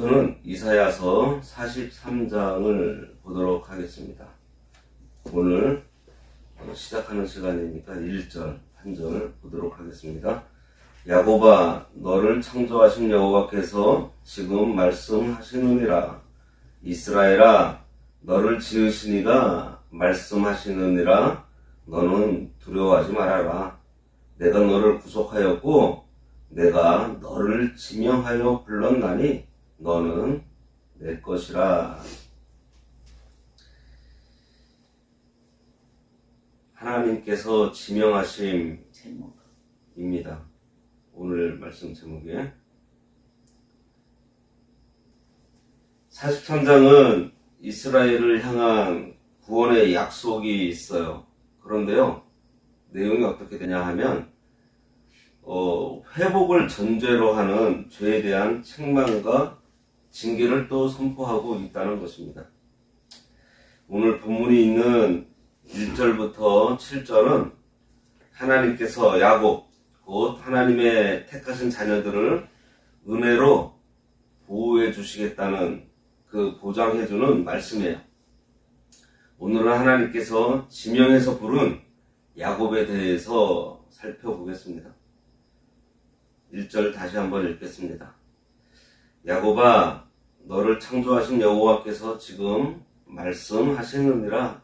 오늘부터는 이사야서 43장을 보도록 하겠습니다. 오늘 시작하는 시간이니까 1절, 한 절 보도록 하겠습니다. 야곱아, 너를 창조하신 여호와께서 지금 말씀하시느니라. 이스라엘아, 너를 지으신 이가 말씀하시느니라. 너는 두려워하지 말아라. 내가 너를 구속하였고 내가 너를 지명하여 불렀나니 너는 내 것이라. 하나님께서 지명하심입니다. 오늘 말씀 제목이 43장은 이스라엘을 향한 구원의 약속이 있어요. 그런데요, 내용이 어떻게 되냐 하면 회복을 전제로 하는 죄에 대한 책망과 징계를 또 선포하고 있다는 것입니다. 오늘 본문이 있는 1절부터 7절은 하나님께서 야곱, 곧 하나님의 택하신 자녀들을 은혜로 보호해 주시겠다는 그 보장해주는 말씀이에요. 오늘은 하나님께서 지명해서 부른 야곱에 대해서 살펴보겠습니다. 1절 다시 한번 읽겠습니다. 야곱아, 너를 창조하신 여호와께서 지금 말씀하시느니라.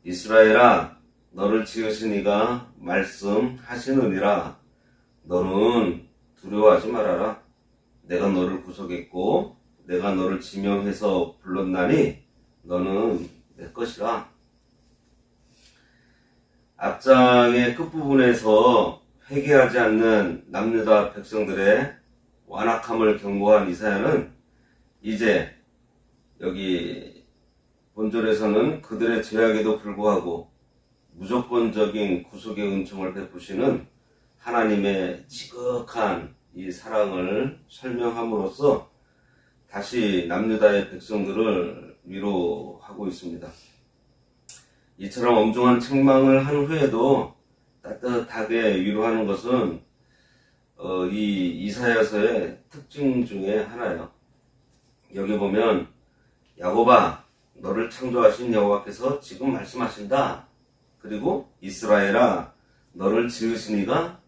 이스라엘아, 너를 지으신 이가 말씀하시느니라. 너는 두려워하지 말아라. 내가 너를 구속했고 내가 너를 지명해서 불렀나니 너는 내 것이라. 앞장의 끝부분에서 회개하지 않는 남유다 백성들의 완악함을 경고한 이사야는 이제 여기 본절에서는 그들의 죄악에도 불구하고 무조건적인 구속의 은총을 베푸시는 하나님의 지극한 이 사랑을 설명함으로써 다시 남유다의 백성들을 위로하고 있습니다. 이처럼 엄중한 책망을 한 후에도 따뜻하게 위로하는 것은 이 이사야서의 특징 중에 하나예요. 여기 보면 야곱아, 너를 창조하신 여호와께서 지금 말씀하신다. 그리고 이스라엘아, 너를 지으신 이가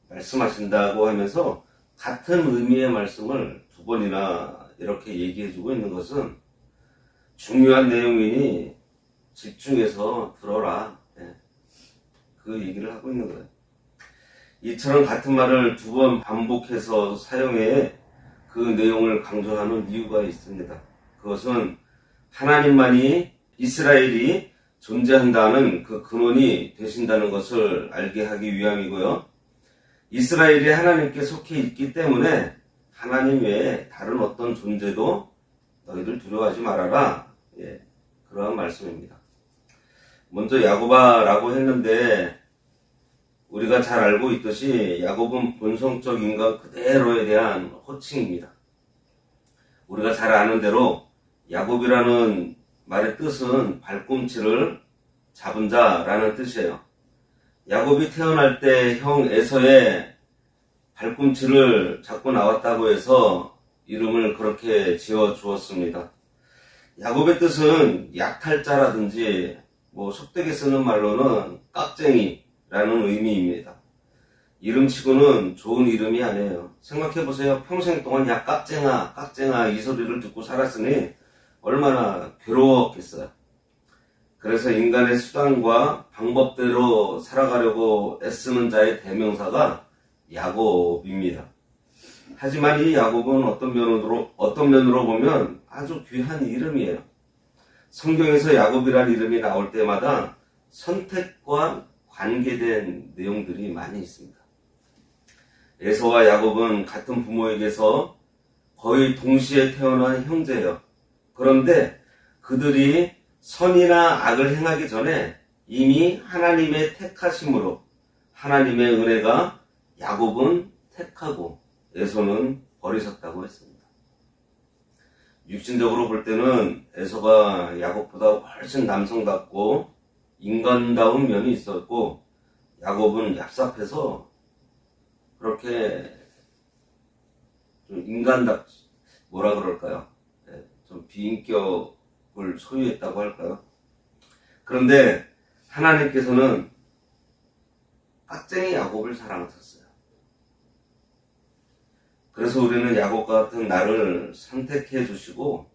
말씀하신다고 하면서 같은 의미의 말씀을 두 번이나 이렇게 얘기해주고 있는 것은 중요한 내용이니 집중해서 들어라. 그 얘기를 하고 있는 거예요. 이처럼 같은 말을 두 번 반복해서 사용해 그 내용을 강조하는 이유가 있습니다. 그것은 하나님만이 이스라엘이 존재한다는 그 근원이 되신다는 것을 알게 하기 위함이고요. 이스라엘이 하나님께 속해 있기 때문에 하나님 외에 다른 어떤 존재도 너희들 두려워하지 말아라. 그러한 말씀입니다. 먼저 야곱아라고 했는데 우리가 잘 알고 있듯이 야곱은 본성적 인간 그대로에 대한 호칭입니다. 우리가 잘 아는 대로 야곱이라는 말의 뜻은 발꿈치를 잡은 자라는 뜻이에요. 야곱이 태어날 때 형 에서의 발꿈치를 잡고 나왔다고 해서 이름을 그렇게 지어 주었습니다. 야곱의 뜻은 약탈자라든지 속되게 쓰는 말로는 깍쟁이라는 의미입니다. 이름치고는 좋은 이름이 아니에요. 생각해보세요. 평생 동안 야 깍쟁아 깍쟁아 이 소리를 듣고 살았으니 얼마나 괴로웠겠어요. 그래서 인간의 수단과 방법대로 살아가려고 애쓰는 자의 대명사가 야곱입니다. 하지만 이 야곱은 어떤 면으로 보면 아주 귀한 이름이에요. 성경에서 야곱이라는 이름이 나올 때마다 선택과 관계된 내용들이 많이 있습니다. 에서와 야곱은 같은 부모에게서 거의 동시에 태어난 형제예요. 그런데 그들이 선이나 악을 행하기 전에 이미 하나님의 택하심으로 하나님의 은혜가 야곱은 택하고 에서는 버리셨다고 했습니다. 육신적으로 볼 때는 에서가 야곱보다 훨씬 남성답고 인간다운 면이 있었고 야곱은 얍삽해서 그렇게 좀 뭐라 그럴까요? 좀 비인격을 소유했다고 할까요? 그런데 하나님께서는 깍쟁이 야곱을 사랑하셨어요. 그래서 우리는 야곱과 같은 나를 선택해 주시고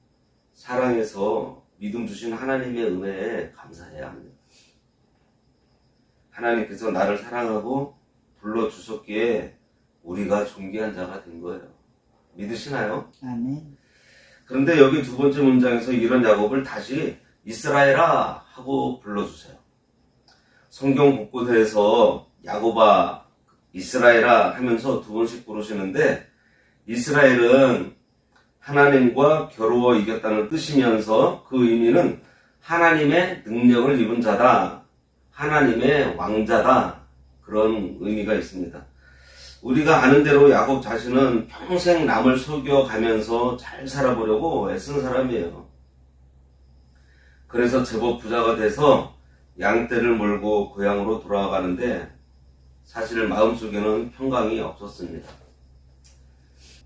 사랑해서 믿음 주신 하나님의 은혜에 감사해야 합니다. 하나님께서 나를 사랑하고 불러주셨기에 우리가 존귀한 자가 된 거예요. 믿으시나요? 아멘. 그런데 여기 두 번째 문장에서 이런 야곱을 다시 이스라엘아 하고 불러주세요. 성경 곳곳에서 야곱아, 이스라엘아 하면서 두 번씩 부르시는데 이스라엘은 하나님과 겨루어 이겼다는 뜻이면서 그 의미는 하나님의 능력을 입은 자다, 하나님의 왕자다, 그런 의미가 있습니다. 우리가 아는 대로 야곱 자신은 평생 남을 속여가면서 잘 살아보려고 애쓴 사람이에요. 그래서 제법 부자가 돼서 양떼를 몰고 고향으로 돌아가는데 사실 마음속에는 평강이 없었습니다.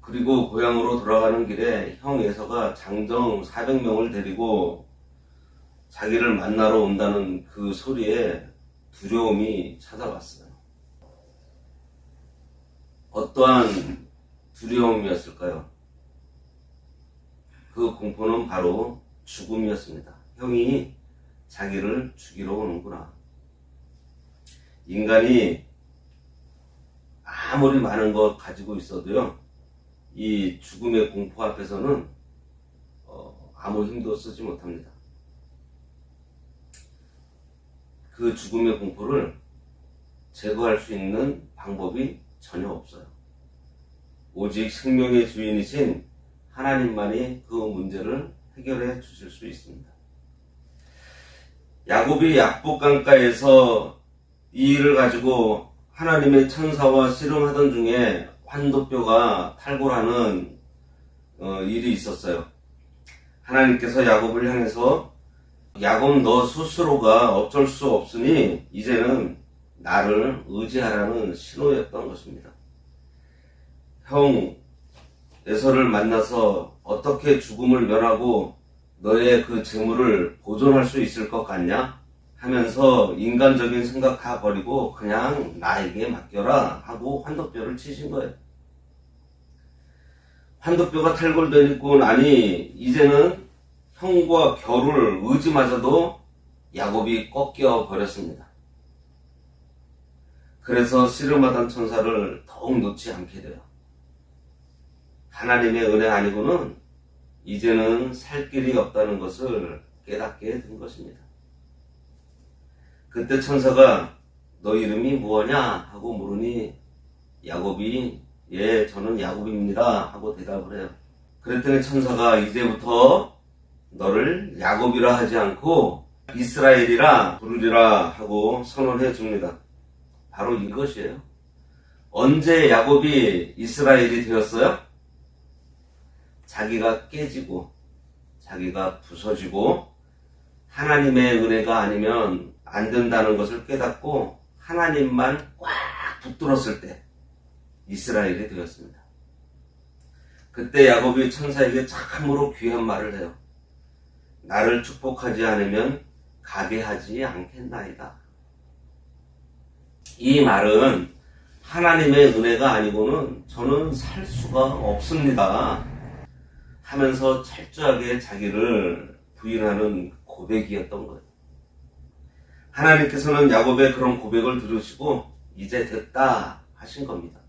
그리고 고향으로 돌아가는 길에 형 에서가 장정 400명을 데리고 자기를 만나러 온다는 그 소리에 두려움이 찾아왔어요. 어떠한 두려움이었을까요? 그 공포는 바로 죽음이었습니다. 형이 자기를 죽이러 오는구나. 인간이 아무리 많은 것 가지고 있어도요, 이 죽음의 공포 앞에서는 아무 힘도 쓰지 못합니다. 그 죽음의 공포를 제거할 수 있는 방법이 전혀 없어요. 오직 생명의 주인이신 하나님만이 그 문제를 해결해 주실 수 있습니다. 야곱이 약복강가에서 이 일을 가지고 하나님의 천사와 씨름하던 중에 환도뼈가 탈골하는 일이 있었어요. 하나님께서 야곱을 향해서 야곱 너 스스로가 어쩔 수 없으니 이제는 나를 의지하라는 신호였던 것입니다. 형 에서를 만나서 어떻게 죽음을 면하고 너의 그 재물을 보존할 수 있을 것 같냐? 하면서 인간적인 생각 다 버리고 그냥 나에게 맡겨라 하고 환도뼈를 치신 거예요. 환도뼈가 탈골되고 나니 이제는 형과 겨룰 의지마저도 야곱이 꺾여 버렸습니다. 그래서 씨름하던 천사를 더욱 놓지 않게 돼요. 하나님의 은혜 아니고는 이제는 살 길이 없다는 것을 깨닫게 된 것입니다. 그때 천사가 너 이름이 무엇냐 하고 물으니 야곱이 예 저는 야곱입니다 하고 대답을 해요. 그랬더니 천사가 이제부터 너를 야곱이라 하지 않고 이스라엘이라 부르리라 하고 선언해 줍니다. 바로 이것이에요. 언제 야곱이 이스라엘이 되었어요? 자기가 깨지고 자기가 부서지고 하나님의 은혜가 아니면 안 된다는 것을 깨닫고 하나님만 꽉 붙들었을 때 이스라엘이 되었습니다. 그때 야곱이 천사에게 참으로 귀한 말을 해요. 나를 축복하지 않으면 가게 하지 않겠나이다. 이 말은 하나님의 은혜가 아니고는 저는 살 수가 없습니다 하면서 철저하게 자기를 부인하는 고백이었던 거예요. 하나님께서는 야곱의 그런 고백을 들으시고 이제 됐다 하신 겁니다.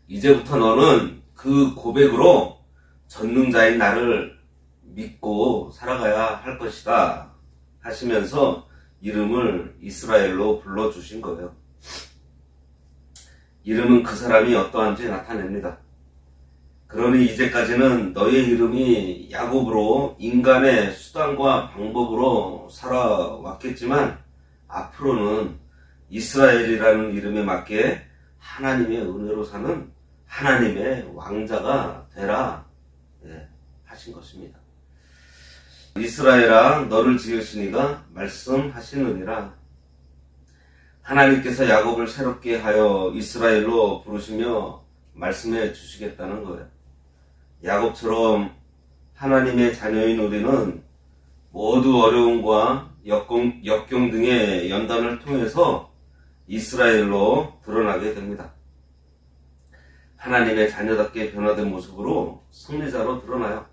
이제부터 너는 그 고백으로 전능자인 나를 믿고 살아가야 할 것이다 하시면서 이름을 이스라엘로 불러주신 거예요. 이름은 그 사람이 어떠한지 나타냅니다. 그러니 이제까지는 너의 이름이 야곱으로 인간의 수단과 방법으로 살아왔겠지만 앞으로는 이스라엘이라는 이름에 맞게 하나님의 은혜로 사는 하나님의 왕자가 되라 하신 것입니다. 이스라엘아 너를 지으시니가 말씀하시느니라. 하나님께서 야곱을 새롭게 하여 이스라엘로 부르시며 말씀해 주시겠다는 거예요. 야곱처럼 하나님의 자녀인 우리는 모두 어려움과 역경 등의 연단을 통해서 이스라엘로 드러나게 됩니다. 하나님의 자녀답게 변화된 모습으로 승리자로 드러나요.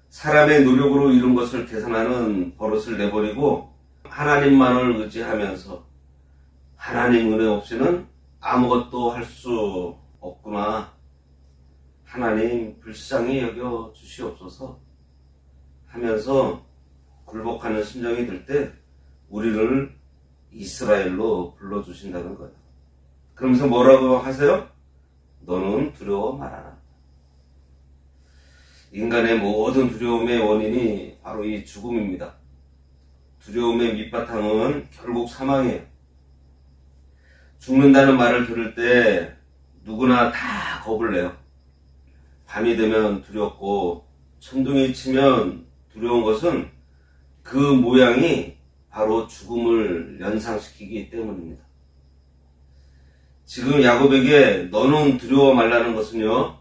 사람의 노력으로 이룬 것을 계산하는 버릇을 내버리고 하나님만을 의지하면서 하나님 은혜 없이는 아무것도 할 수 없구나. 하나님 불쌍히 여겨 주시옵소서 하면서 굴복하는 심정이 들 때 우리를 이스라엘로 불러주신다는 거예요. 그러면서 뭐라고 하세요? 너는 두려워 말아라. 인간의 모든 두려움의 원인이 바로 이 죽음입니다. 두려움의 밑바탕은 결국 사망이에요. 죽는다는 말을 들을 때 누구나 다 겁을 내요. 밤이 되면 두렵고 천둥이 치면 두려운 것은 그 모양이 바로 죽음을 연상시키기 때문입니다. 지금 야곱에게 너는 두려워 말라는 것은요,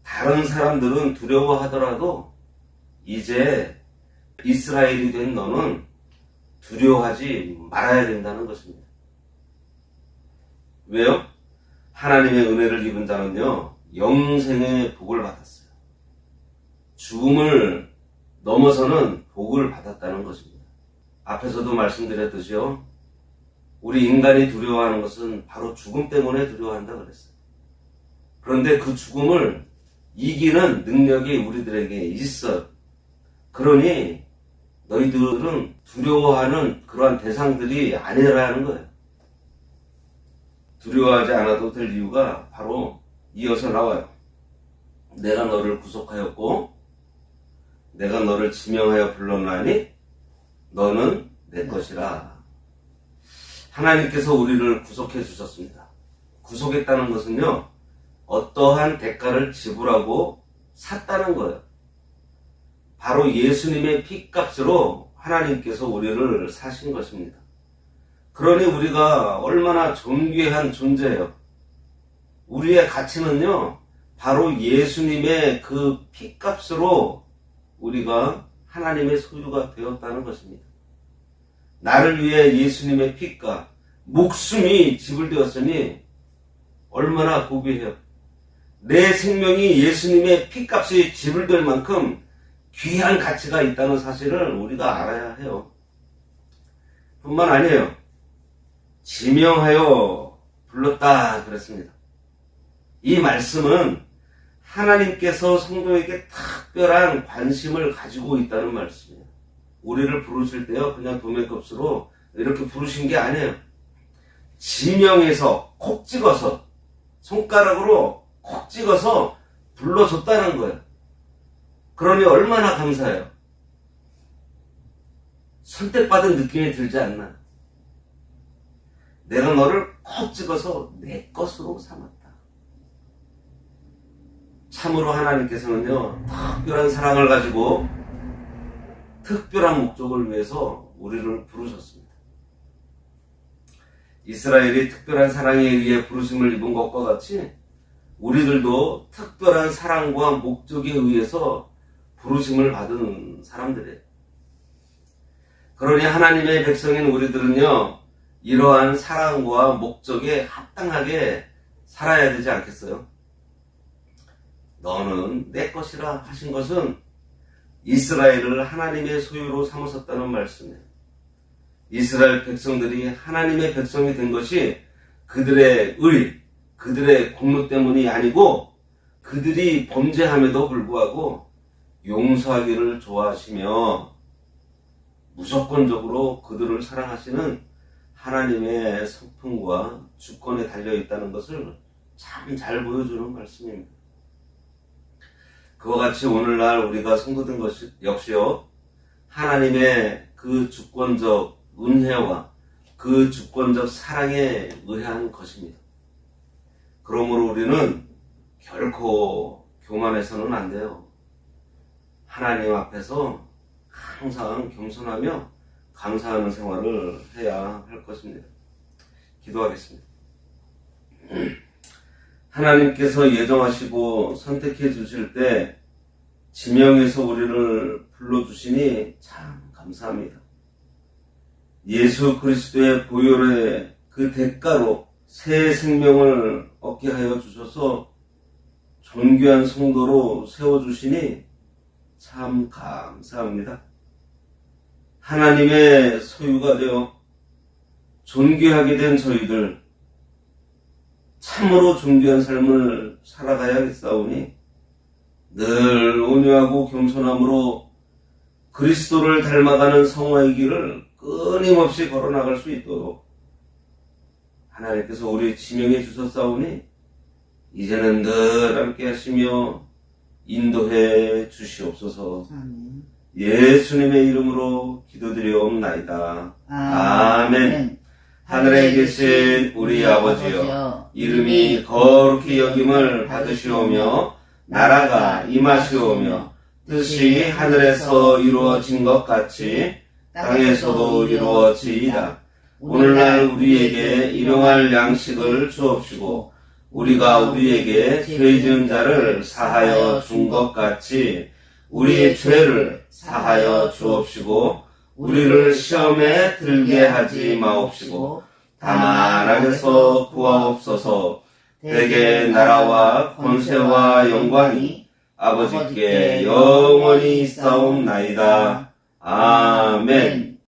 다른 사람들은 두려워하더라도 이제 이스라엘이 된 너는 두려워하지 말아야 된다는 것입니다. 왜요? 하나님의 은혜를 입은 자는요, 영생의 복을 받았어요. 죽음을 넘어서는 복을 받았다는 것입니다. 앞에서도 말씀드렸듯이요, 우리 인간이 두려워하는 것은 바로 죽음 때문에 두려워한다 그랬어요. 그런데 그 죽음을 이기는 능력이 우리들에게 있어요. 그러니 너희들은 두려워하는 그러한 대상들이 아니라는 거예요. 두려워하지 않아도 될 이유가 바로 이어서 나와요. 내가 너를 구속하였고 내가 너를 지명하여 불렀나니 너는 내 것이라. 하나님께서 우리를 구속해 주셨습니다. 구속했다는 것은요, 어떠한 대가를 지불하고 샀다는 거예요. 바로 예수님의 피값으로 하나님께서 우리를 사신 것입니다. 그러니 우리가 얼마나 존귀한 존재예요. 우리의 가치는요, 바로 예수님의 그 피값으로 우리가 하나님의 소유가 되었다는 것입니다. 나를 위해 예수님의 피값, 목숨이 지불되었으니 얼마나 고귀해요. 내 생명이 예수님의 피값이 지불될 만큼 귀한 가치가 있다는 사실을 우리가 알아야 해요. 뿐만 아니에요. 지명하여 불렀다 그랬습니다. 이 말씀은 하나님께서 성도에게 특별한 관심을 가지고 있다는 말씀이에요. 우리를 부르실 때요, 그냥 도매값으로 이렇게 부르신 게 아니에요. 지명해서 콕 찍어서, 손가락으로 콕 찍어서 불러줬다는 거예요. 그러니 얼마나 감사해요. 선택받은 느낌이 들지 않나. 내가 너를 콕 찍어서 내 것으로 삼았다. 참으로 하나님께서는요, 특별한 사랑을 가지고 특별한 목적을 위해서 우리를 부르셨습니다. 이스라엘이 특별한 사랑에 의해 부르심을 입은 것과 같이 우리들도 특별한 사랑과 목적에 의해서 부르심을 받은 사람들이에요. 그러니 하나님의 백성인 우리들은요, 이러한 사랑과 목적에 합당하게 살아야 되지 않겠어요? 너는 내 것이라 하신 것은 이스라엘을 하나님의 소유로 삼으셨다는 말씀이에요. 이스라엘 백성들이 하나님의 백성이 된 것이 그들의 의, 그들의 공로 때문이 아니고 그들이 범죄함에도 불구하고 용서하기를 좋아하시며 무조건적으로 그들을 사랑하시는 하나님의 성품과 주권에 달려있다는 것을 참 잘 보여주는 말씀입니다. 그와 같이 오늘날 우리가 성도된 것이 역시요, 하나님의 그 주권적 은혜와 그 주권적 사랑에 의한 것입니다. 그러므로 우리는 결코 교만해서는 안 돼요. 하나님 앞에서 항상 겸손하며 감사하는 생활을 해야 할 것입니다. 기도하겠습니다. 하나님께서 예정하시고 선택해 주실 때 지명해서 우리를 불러주시니 참 감사합니다. 예수 그리스도의 보혈의 그 대가로 새 생명을 얻게 하여 주셔서 존귀한 성도로 세워주시니 참 감사합니다. 하나님의 소유가 되어 존귀하게 된 저희들 참으로 존귀한 삶을 살아가야겠사오니 늘 온유하고 겸손함으로 그리스도를 닮아가는 성화의 길을 끊임없이 걸어나갈 수 있도록 하나님께서 우리 지명해 주셨사오니 이제는 늘 함께 하시며 인도해 주시옵소서. 아멘. 예수님의 이름으로 기도드리옵나이다. 아멘. 하늘에 계신 우리 아버지여, 이름이 거룩히 여김을 받으시오며 나라가 임하시오며 뜻이 하늘에서 이루어진 것 같이 땅에서도 이루어지이다. 오늘날 우리에게 일용할 양식을 주옵시고 우리가 우리에게 죄 지은 자를 사하여 준 것 같이 우리의 죄를 사하여 주옵시고 우리를 시험에 들게 하지 마옵시고 다만 악에서 구하옵소서. 대개 나라와 권세와 영광이 아버지께 영원히 있사옵나이다. 아멘.